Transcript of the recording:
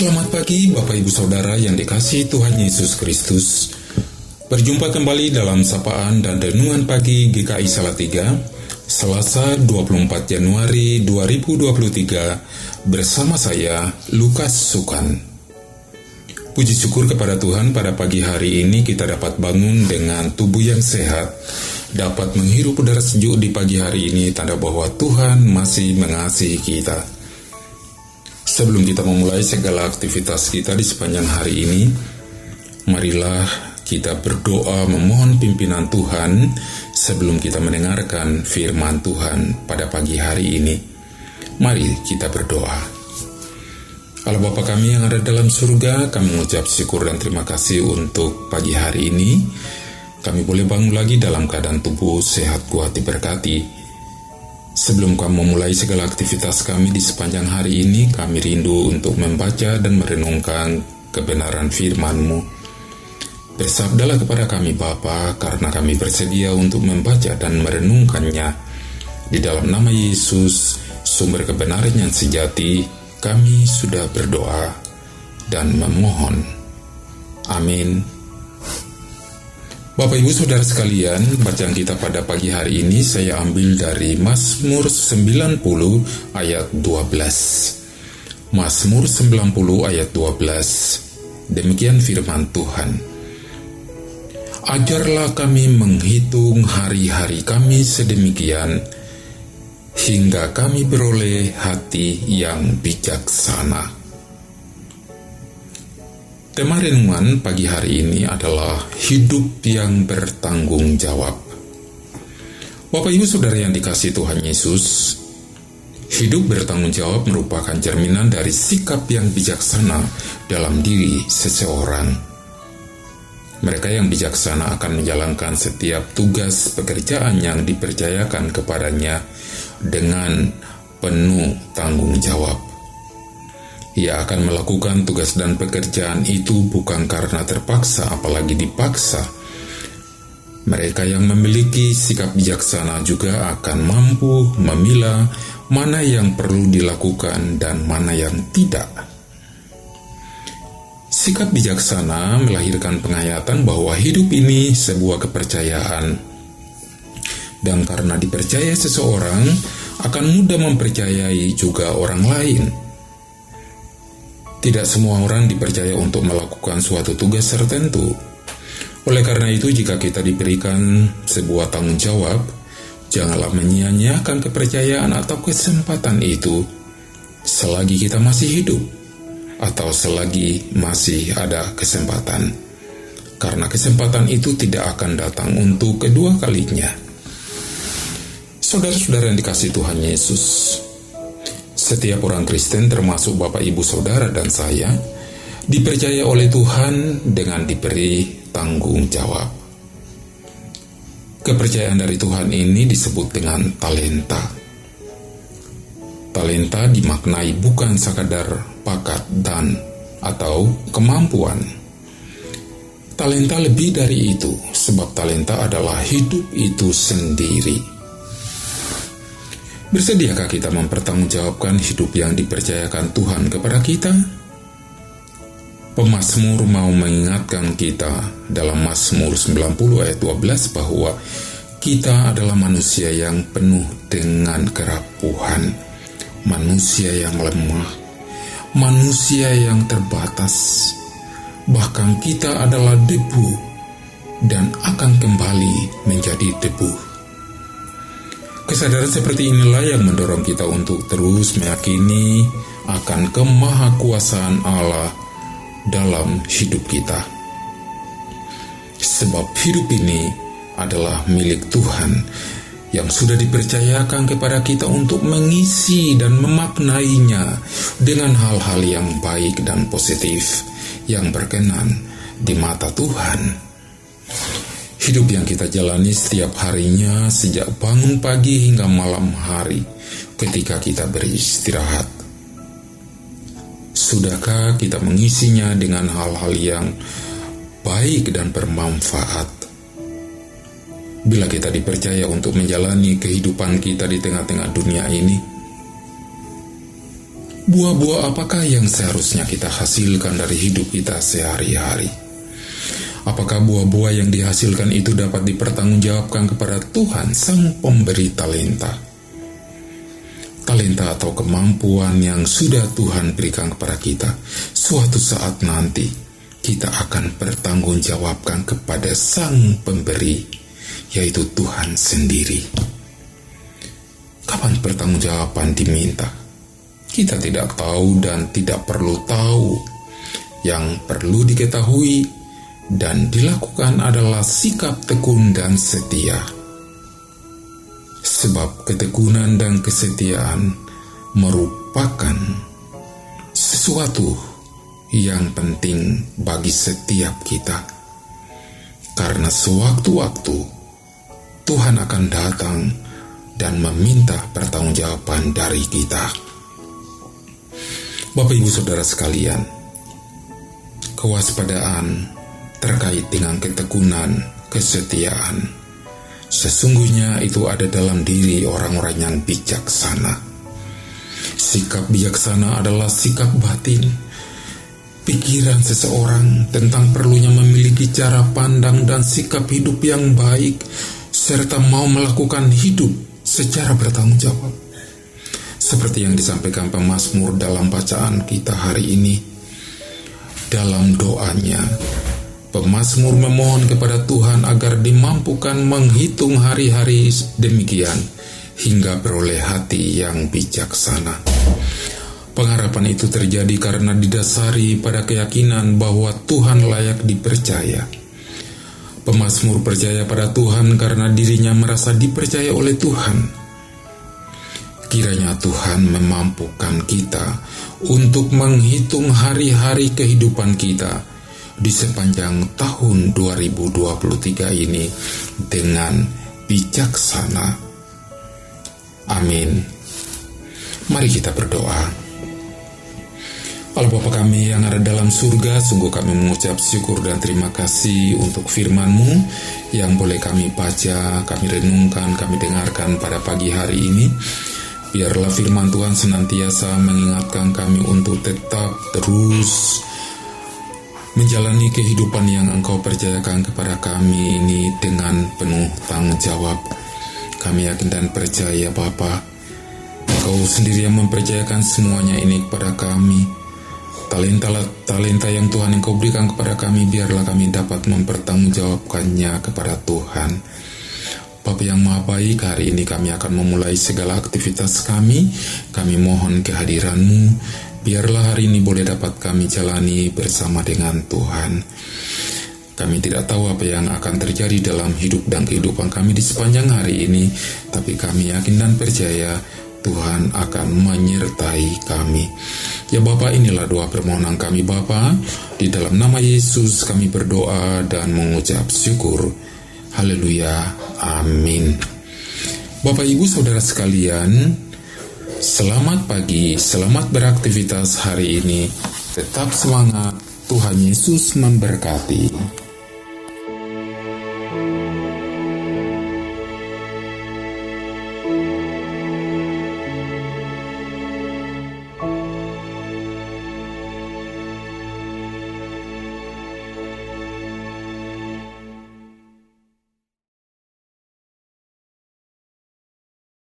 Selamat pagi Bapak Ibu Saudara yang dikasihi Tuhan Yesus Kristus. Berjumpa kembali dalam sapaan dan renungan pagi GKI Salatiga, Selasa 24 Januari 2023, bersama saya Lukas Sukan. Puji syukur kepada Tuhan, pada pagi hari ini kita dapat bangun dengan tubuh yang sehat, dapat menghirup udara sejuk di pagi hari ini, tanda bahwa Tuhan masih mengasihi kita. Sebelum kita memulai segala aktivitas kita di sepanjang hari ini, marilah kita berdoa memohon pimpinan Tuhan sebelum kita mendengarkan firman Tuhan pada pagi hari ini. Mari kita berdoa. Allah Bapa kami yang ada dalam surga, kami mengucap syukur dan terima kasih untuk pagi hari ini. Kami boleh bangun lagi dalam keadaan tubuh sehat, kuat, diberkati. Sebelum kami memulai segala aktivitas kami di sepanjang hari ini, kami rindu untuk membaca dan merenungkan kebenaran firman-Mu. Bersabdalah kepada kami Bapa, karena kami bersedia untuk membaca dan merenungkannya. Di dalam nama Yesus, sumber kebenaran yang sejati, kami sudah berdoa dan memohon. Amin. Bapak Ibu Saudara sekalian, bacaan kita pada pagi hari ini saya ambil dari Mazmur 90 ayat 12. Mazmur 90 ayat 12. Demikian firman Tuhan. Ajarlah kami menghitung hari-hari kami sedemikian, hingga kami beroleh hati yang bijaksana. Tema renungan pagi hari ini adalah hidup yang bertanggung jawab. Bapak Ibu Saudara yang dikasihi Tuhan Yesus, hidup bertanggung jawab merupakan cerminan dari sikap yang bijaksana dalam diri seseorang. Mereka yang bijaksana akan menjalankan setiap tugas pekerjaan yang dipercayakan kepadanya dengan penuh tanggung jawab. Ia akan melakukan tugas dan pekerjaan itu bukan karena terpaksa, apalagi dipaksa. Mereka yang memiliki sikap bijaksana juga akan mampu memilah mana yang perlu dilakukan dan mana yang tidak. Sikap bijaksana melahirkan penghayatan bahwa hidup ini sebuah kepercayaan. Dan karena dipercaya seseorang, akan mudah mempercayai juga orang lain. Tidak semua orang dipercaya untuk melakukan suatu tugas tertentu. Oleh karena itu, jika kita diberikan sebuah tanggung jawab, janganlah menyia-nyiakan kepercayaan atau kesempatan itu selagi kita masih hidup atau selagi masih ada kesempatan. Karena kesempatan itu tidak akan datang untuk kedua kalinya. Saudara-saudara yang dikasihi Tuhan Yesus, setiap orang Kristen termasuk Bapak Ibu Saudara dan saya dipercaya oleh Tuhan dengan diberi tanggung jawab. Kepercayaan dari Tuhan ini disebut dengan talenta. Talenta dimaknai bukan sekadar bakat dan atau kemampuan. Talenta lebih dari itu, sebab talenta adalah hidup itu sendiri. Bersediakah kita mempertanggungjawabkan hidup yang dipercayakan Tuhan kepada kita? Pemazmur mau mengingatkan kita dalam Mazmur 90 ayat 12 bahwa kita adalah manusia yang penuh dengan kerapuhan, manusia yang lemah, manusia yang terbatas. Bahkan kita adalah debu dan akan kembali menjadi debu. Kesadaran seperti inilah yang mendorong kita untuk terus meyakini akan kemahakuasaan Allah dalam hidup kita. Sebab hidup ini adalah milik Tuhan yang sudah dipercayakan kepada kita untuk mengisi dan memaknainya dengan hal-hal yang baik dan positif yang berkenan di mata Tuhan. Hidup yang kita jalani setiap harinya sejak bangun pagi hingga malam hari ketika kita beristirahat. Sudahkah kita mengisinya dengan hal-hal yang baik dan bermanfaat? Bila kita dipercaya untuk menjalani kehidupan kita di tengah-tengah dunia ini, Buah-buah apakah yang seharusnya kita hasilkan dari hidup kita sehari-hari? Apakah buah-buah yang dihasilkan itu dapat dipertanggungjawabkan kepada Tuhan, Sang Pemberi talenta? Talenta atau kemampuan yang sudah Tuhan berikan kepada kita, suatu saat nanti kita akan bertanggungjawabkan kepada Sang Pemberi, yaitu Tuhan sendiri. Kapan pertanggungjawaban diminta? Kita tidak tahu dan tidak perlu tahu. Yang perlu diketahui dan dilakukan adalah sikap tekun dan setia. Sebab ketekunan dan kesetiaan merupakan sesuatu yang penting bagi setiap kita. Karena sewaktu-waktu Tuhan akan datang dan meminta pertanggungjawaban dari kita. Bapak Ibu Saudara sekalian, kewaspadaan terkait dengan ketekunan, kesetiaan, sesungguhnya itu ada dalam diri orang-orang yang bijaksana. Sikap bijaksana adalah sikap batin, pikiran seseorang tentang perlunya memiliki cara pandang dan sikap hidup yang baik, serta mau melakukan hidup secara bertanggung jawab. Seperti yang disampaikan pemazmur dalam bacaan kita hari ini. Dalam doanya, pemazmur memohon kepada Tuhan agar dimampukan menghitung hari-hari demikian hingga beroleh hati yang bijaksana. Pengharapan itu terjadi karena didasari pada keyakinan bahwa Tuhan layak dipercaya. Pemazmur percaya pada Tuhan karena dirinya merasa dipercaya oleh Tuhan. Kiranya Tuhan memampukan kita untuk menghitung hari-hari kehidupan kita di sepanjang tahun 2023 ini dengan bijaksana. Amin. Mari kita berdoa. Allah Bapa kami yang ada dalam surga, sungguh kami mengucap syukur dan terima kasih untuk firman-Mu yang boleh kami baca, kami renungkan, kami dengarkan pada pagi hari ini. Biarlah firman Tuhan senantiasa mengingatkan kami untuk tetap terus menjalani kehidupan yang Engkau percayakan kepada kami ini dengan penuh tanggung jawab. Kami yakin dan percaya Bapa, Engkau sendiri yang mempercayakan semuanya ini kepada kami. Talenta yang Tuhan Engkau berikan kepada kami, biarlah kami dapat mempertanggungjawabkannya kepada Tuhan. Bapa yang Maha Baik, hari ini kami akan memulai segala aktivitas kami. Kami mohon kehadiran-Mu. Biarlah hari ini boleh dapat kami jalani bersama dengan Tuhan. Kami tidak tahu apa yang akan terjadi dalam hidup dan kehidupan kami di sepanjang hari ini, tapi kami yakin dan percaya Tuhan akan menyertai kami. Ya Bapa, inilah doa permohonan kami Bapa. Di dalam nama Yesus kami berdoa dan mengucap syukur. Haleluya, amin. Bapak Ibu Saudara sekalian, selamat pagi, selamat beraktivitas hari ini. Tetap semangat, Tuhan Yesus memberkati.